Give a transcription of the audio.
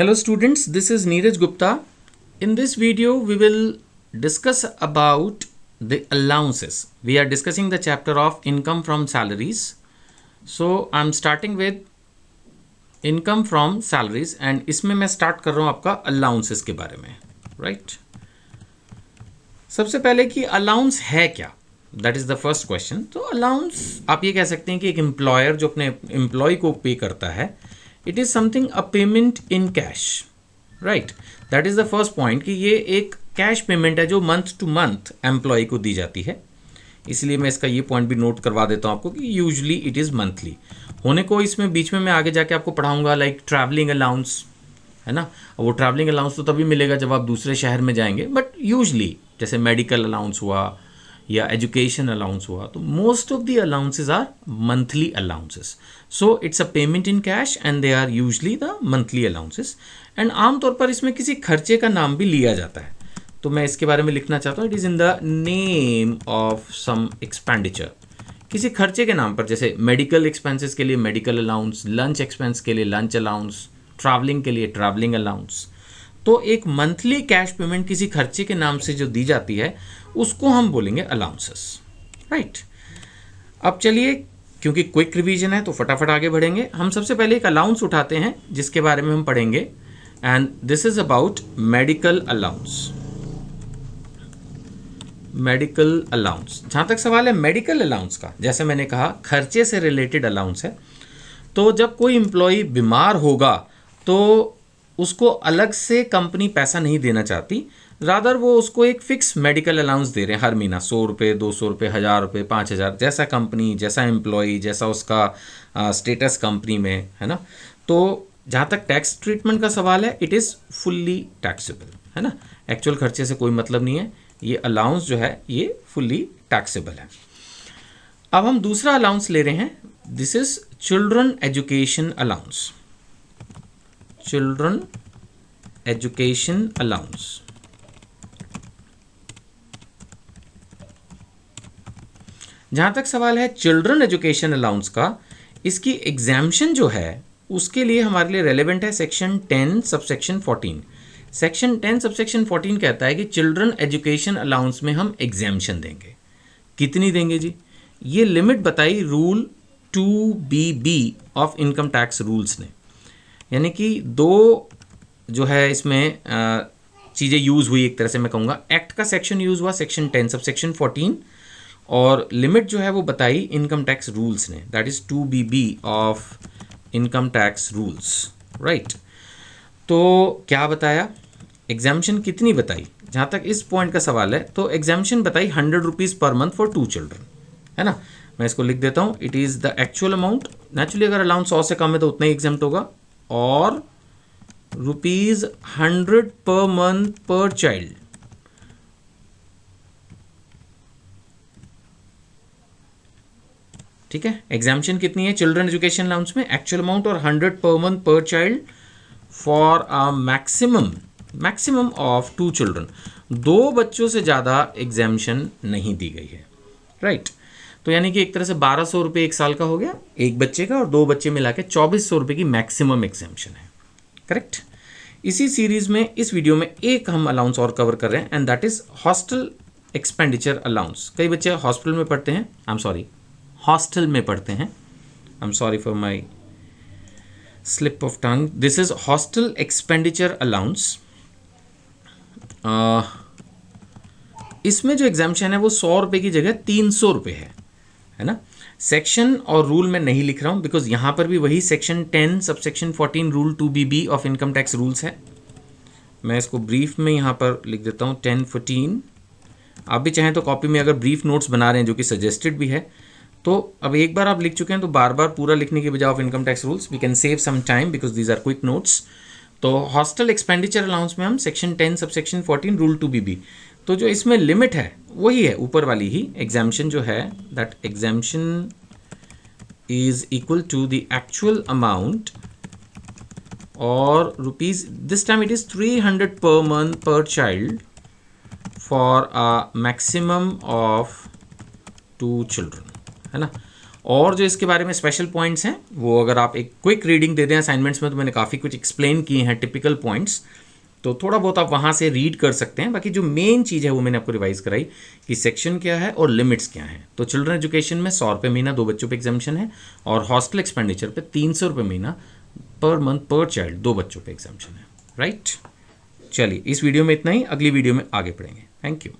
Hello students, this is Neeraj Gupta. In this video, we will discuss about the allowances. We are discussing the chapter of income from salaries. So I'm starting with income from salaries and इसमें मैं start कर रहा हूँ आपका allowances के बारे में, right? सबसे पहले कि allowance है क्या? That is the first question. तो allowance आप ये कह सकते हैं कि एक employer जो अपने employee को pay करता है, it is something a payment in cash, right? That is the first point कि ये एक कैश पेमेंट है जो मंथ टू मंथ एम्प्लॉय को दी जाती है. इसलिए मैं इसका ये पॉइंट भी नोट करवा देता हूँ आपको कि यूजुअली इट इज़ मंथली होने को. इसमें बीच में मैं आगे जाके आपको पढ़ाऊंगा लाइक ट्रैवलिंग अलाउंस, है ना. वो ट्रैवलिंग अलाउंस तो तभी मिलेगा जब आप दूसरे शहर में जाएंगे, बट यूजुअली जैसे मेडिकल अलाउंस हुआ या एजुकेशन अलाउंस हुआ, तो most of the allowances are monthly allowances. So it's a payment in cash and they are usually the monthly allowances. And आमतौर पर इसमें किसी खर्चे का नाम भी लिया जाता है, तो मैं इसके बारे में लिखना चाहता हूँ. It is in the name of some expenditure, किसी खर्चे के नाम पर. जैसे मेडिकल एक्सपेंसेस के लिए मेडिकल अलाउंस, लंच एक्सपेंस के लिए लंच अलाउंस, ट्रैवलिंग के लिए ट्रैवलिंग अलाउंस. तो एक मंथली कैश पेमेंट किसी खर्चे के नाम से जो दी जाती है उसको हम बोलेंगे अलाउंसेस, राइट. अब चलिए, क्योंकि क्विक रिवीजन है तो फटाफट आगे बढ़ेंगे. हम सबसे पहले एक अलाउंस उठाते हैं जिसके बारे में हम पढ़ेंगे, and this is about medical allowance. Medical allowance, जहाँ तक सवाल है मेडिकल अलाउंस का, जैसे मैंने कहा खर्चे से रिलेटेड अलाउंस है. तो जब कोई एम्प्लॉय बीमार होगा तो उसको अलग से कंपनी पैसा नहीं देना चाहती, रादर वो उसको एक फिक्स मेडिकल अलाउंस दे रहे हैं हर महीना. 100 रुपये, 200 रुपये, 1000 रुपये, 5000, जैसा कंपनी, जैसा एम्प्लॉय, जैसा उसका स्टेटस कंपनी में, है ना. तो जहाँ तक टैक्स ट्रीटमेंट का सवाल है, इट इज़ फुल्ली टैक्सेबल, है ना. एक्चुअल खर्चे से कोई मतलब नहीं है. ये अलाउंस जो है ये फुल्ली टैक्सेबल है. अब हम दूसरा अलाउंस ले रहे हैं. This is children education allowance. Children education allowance. जहाँ तक सवाल है चिल्ड्रन एजुकेशन अलाउंस का, इसकी एग्जाम्शन जो है उसके लिए हमारे लिए रेलेवेंट है सेक्शन 10 सबसेक्शन 14. सेक्शन 10 सबसेक्शन 14 कहता है कि चिल्ड्रन एजुकेशन अलाउंस में हम एग्जाम्शन देंगे. कितनी देंगे जी? ये लिमिट बताई rule 2BB of income tax rules ने. यानी कि दो जो है इसमें चीज़ें यूज़ हुई, एक तरह से मैं कहूँगा एक्ट का सेक्शन यूज़ हुआ सेक्शन 10 सबसेक्शन 14, और लिमिट जो है वो बताई इनकम टैक्स रूल्स ने. That is 2BB of income tax rules, right. तो क्या बताया, एग्जाम्शन कितनी बताई? जहाँ तक इस पॉइंट का सवाल है तो एग्जाम्शन बताई 100 rupees per month for 2 children, है ना. मैं इसको लिख देता हूँ. It is the actual amount. Naturally अगर अलाउंस 100 से कम है तो उतना ही एग्जाम्प्ट होगा, और ₹100 पर मंथ पर चाइल्ड. ठीक है. एग्जाम्शन कितनी है चिल्ड्रन एजुकेशन अलाउंस में? एक्चुअल अमाउंट और 100 पर month per child for a maximum of 2 children. 2 बच्चों से ज़्यादा एग्जाम्शन नहीं दी गई है, राइट. तो यानी कि एक तरह से 1200 रुपये एक साल का हो गया एक बच्चे का, और 2 बच्चे मिला के 2400 रुपये की मैक्सिमम एग्जाम्शन है, करेक्ट. इसी सीरीज़ में इस वीडियो में एक हम अलाउंस और कवर कर रहे हैं, and that is hostel expenditure allowance. कई बच्चे हॉस्पिटल में पढ़ते हैं, हॉस्टल में पढ़ते हैं. I am sorry for my slip of tongue. This is hostel expenditure allowance. इसमें जो एग्जाम्शन है वो 100 रुपये की जगह 300 रुपये है ना. सेक्शन और रूल में नहीं लिख रहा हूँ बिकॉज यहाँ पर भी वही section 10 subsection 14 rule 2BB of income tax rules है. मैं इसको ब्रीफ में यहाँ पर लिख देता हूँ 10-14. आप भी चाहें तो कॉपी में अगर ब्रीफ नोट्स बना रहे हैं जो कि सजेस्टेड भी है, तो अब एक बार आप लिख चुके हैं तो बार बार पूरा लिखने के बजाय of income tax rules we can save some time because these are quick notes. तो हॉस्टल एक्सपेंडिचर अलाउंस में हम सेक्शन 10 सबसेक्शन 14 रूल 2BB, तो जो इसमें लिमिट है वही है ऊपर वाली ही. एग्जाम्शन जो है that exemption is equal to the actual amount और rupees, this time it is 300 per month per child for a maximum of 2 children, है ना. और जो इसके बारे में स्पेशल पॉइंट्स हैं वो अगर आप एक क्विक रीडिंग दे दें असाइनमेंट्स में, तो मैंने काफ़ी कुछ एक्सप्लेन किए हैं टिपिकल पॉइंट्स, तो थोड़ा बहुत आप वहाँ से रीड कर सकते हैं। बाकी जो मेन चीज़ है वो मैंने आपको रिवाइज कराई कि सेक्शन क्या है और लिमिट्स क्या हैं। तो चिल्ड्रन एजुकेशन में 100 रुपये महीना 2 बच्चों पे एग्जाम्शन है, और हॉस्टल एक्सपेंडिचर पे 300 रुपये महीना पर मंथ पर चाइल्ड 2 बच्चों पे एग्जाम्शन है। राइट, चलिए इस वीडियो में इतना ही, अगली वीडियो में आगे पढ़ेंगे। Thank you.